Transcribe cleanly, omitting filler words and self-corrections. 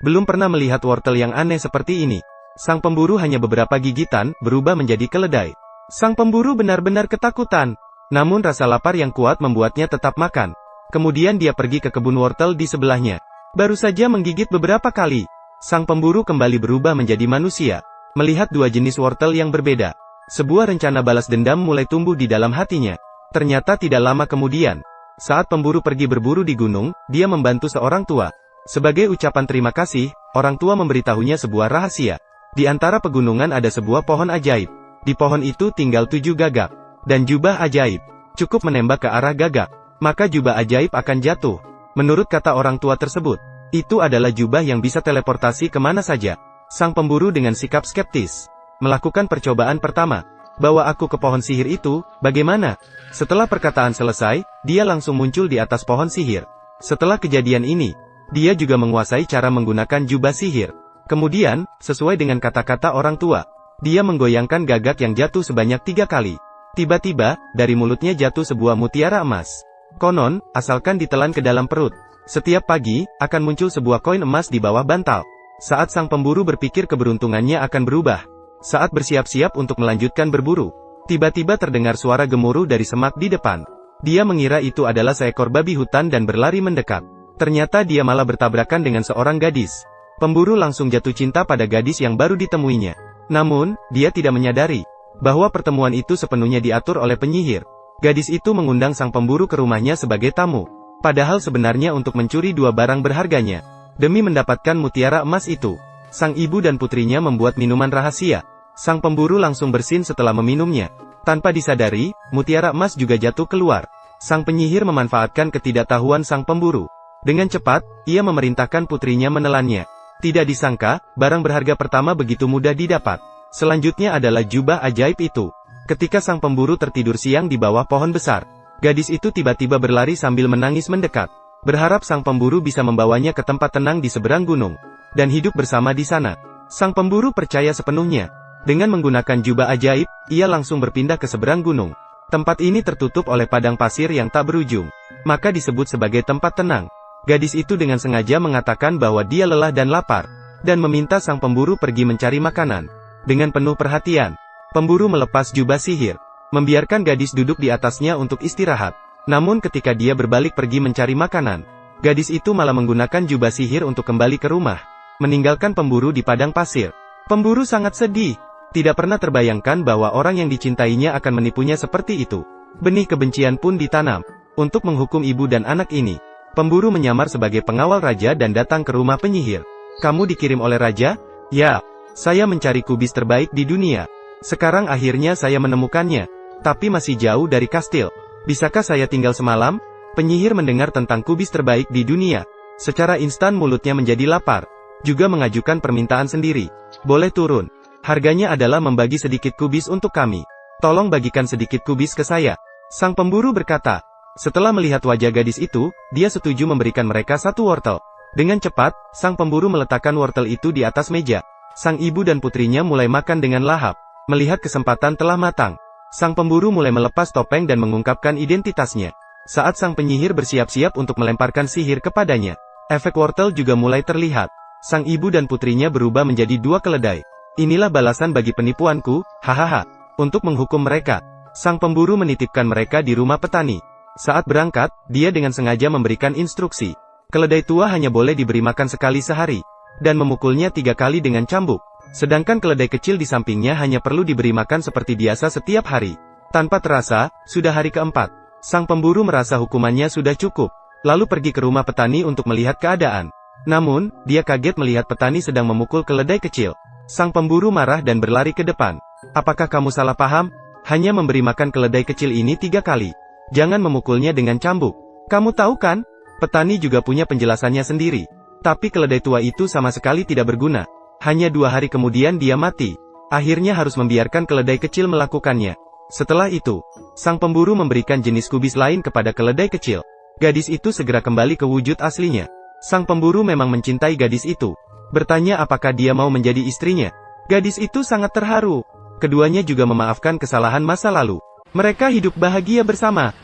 Belum pernah melihat wortel yang aneh seperti ini. Sang pemburu hanya beberapa gigitan, berubah menjadi keledai. Sang pemburu benar-benar ketakutan. Namun rasa lapar yang kuat membuatnya tetap makan. Kemudian dia pergi ke kebun wortel di sebelahnya. Baru saja menggigit beberapa kali, sang pemburu kembali berubah menjadi manusia. Melihat dua jenis wortel yang berbeda, sebuah rencana balas dendam mulai tumbuh di dalam hatinya. Ternyata tidak lama kemudian, saat pemburu pergi berburu di gunung, dia membantu seorang tua. Sebagai ucapan terima kasih, orang tua memberitahunya sebuah rahasia. Di antara pegunungan ada sebuah pohon ajaib. Di pohon itu tinggal 7 gagak. Dan jubah ajaib. Cukup menembak ke arah gagak, maka jubah ajaib akan jatuh. Menurut kata orang tua tersebut, itu adalah jubah yang bisa teleportasi kemana saja. Sang pemburu dengan sikap skeptis melakukan percobaan pertama. Bawa aku ke pohon sihir itu, bagaimana? Setelah perkataan selesai, dia langsung muncul di atas pohon sihir. Setelah kejadian ini, dia juga menguasai cara menggunakan jubah sihir. Kemudian, sesuai dengan kata-kata orang tua, dia menggoyangkan gagak yang jatuh sebanyak 3 kali. Tiba-tiba, dari mulutnya jatuh sebuah mutiara emas. Konon, asalkan ditelan ke dalam perut, setiap pagi, akan muncul sebuah koin emas di bawah bantal. Saat sang pemburu berpikir keberuntungannya akan berubah, saat bersiap-siap untuk melanjutkan berburu, tiba-tiba terdengar suara gemuruh dari semak di depan. Dia mengira itu adalah seekor babi hutan dan berlari mendekat. Ternyata dia malah bertabrakan dengan seorang gadis. Pemburu langsung jatuh cinta pada gadis yang baru ditemuinya. Namun, dia tidak menyadari bahwa pertemuan itu sepenuhnya diatur oleh penyihir. Gadis itu mengundang sang pemburu ke rumahnya sebagai tamu. Padahal sebenarnya untuk mencuri 2 barang berharganya. Demi mendapatkan mutiara emas itu, sang ibu dan putrinya membuat minuman rahasia. Sang pemburu langsung bersin setelah meminumnya. Tanpa disadari, mutiara emas juga jatuh keluar. Sang penyihir memanfaatkan ketidaktahuan sang pemburu. Dengan cepat, ia memerintahkan putrinya menelannya. Tidak disangka, barang berharga pertama begitu mudah didapat. Selanjutnya adalah jubah ajaib itu. Ketika sang pemburu tertidur siang di bawah pohon besar, gadis itu tiba-tiba berlari sambil menangis mendekat. Berharap sang pemburu bisa membawanya ke tempat tenang di seberang gunung, dan hidup bersama di sana. Sang pemburu percaya sepenuhnya. Dengan menggunakan jubah ajaib, ia langsung berpindah ke seberang gunung. Tempat ini tertutup oleh padang pasir yang tak berujung, maka disebut sebagai tempat tenang. Gadis itu dengan sengaja mengatakan bahwa dia lelah dan lapar, dan meminta sang pemburu pergi mencari makanan. Dengan penuh perhatian, pemburu melepas jubah sihir, membiarkan gadis duduk di atasnya untuk istirahat. Namun ketika dia berbalik pergi mencari makanan, gadis itu malah menggunakan jubah sihir untuk kembali ke rumah, meninggalkan pemburu di padang pasir. Pemburu sangat sedih, tidak pernah terbayangkan bahwa orang yang dicintainya akan menipunya seperti itu. Benih kebencian pun ditanam. Untuk menghukum ibu dan anak ini, pemburu menyamar sebagai pengawal raja dan datang ke rumah penyihir. Kamu dikirim oleh raja? Ya. Saya mencari kubis terbaik di dunia. Sekarang akhirnya saya menemukannya. Tapi masih jauh dari kastil. Bisakah saya tinggal semalam? Penyihir mendengar tentang kubis terbaik di dunia. Secara instan mulutnya menjadi lapar. Juga mengajukan permintaan sendiri. Boleh turun. Harganya adalah membagi sedikit kubis untuk kami. Tolong bagikan sedikit kubis ke saya. Sang pemburu berkata. Setelah melihat wajah gadis itu, dia setuju memberikan mereka 1 wortel. Dengan cepat, sang pemburu meletakkan wortel itu di atas meja. Sang ibu dan putrinya mulai makan dengan lahap. Melihat kesempatan telah matang, sang pemburu mulai melepas topeng dan mengungkapkan identitasnya. Saat sang penyihir bersiap-siap untuk melemparkan sihir kepadanya, efek wortel juga mulai terlihat. Sang ibu dan putrinya berubah menjadi 2 keledai. Inilah balasan bagi penipuanku, hahaha. Untuk menghukum mereka, sang pemburu menitipkan mereka di rumah petani. Saat berangkat, dia dengan sengaja memberikan instruksi. Keledai tua hanya boleh diberi makan sekali sehari, dan memukulnya 3 kali dengan cambuk. Sedangkan keledai kecil di sampingnya hanya perlu diberi makan seperti biasa setiap hari. Tanpa terasa, sudah hari keempat. Sang pemburu merasa hukumannya sudah cukup, lalu pergi ke rumah petani untuk melihat keadaan. Namun, dia kaget melihat petani sedang memukul keledai kecil. Sang pemburu marah dan berlari ke depan. Apakah kamu salah paham? Hanya memberi makan keledai kecil ini 3 kali. Jangan memukulnya dengan cambuk. Kamu tahu kan? Petani juga punya penjelasannya sendiri. Tapi keledai tua itu sama sekali tidak berguna. Hanya 2 hari kemudian dia mati. Akhirnya harus membiarkan keledai kecil melakukannya. Setelah itu, sang pemburu memberikan jenis kubis lain kepada keledai kecil. Gadis itu segera kembali ke wujud aslinya. Sang pemburu memang mencintai gadis itu. Bertanya apakah dia mau menjadi istrinya. Gadis itu sangat terharu. Keduanya juga memaafkan kesalahan masa lalu. Mereka hidup bahagia bersama.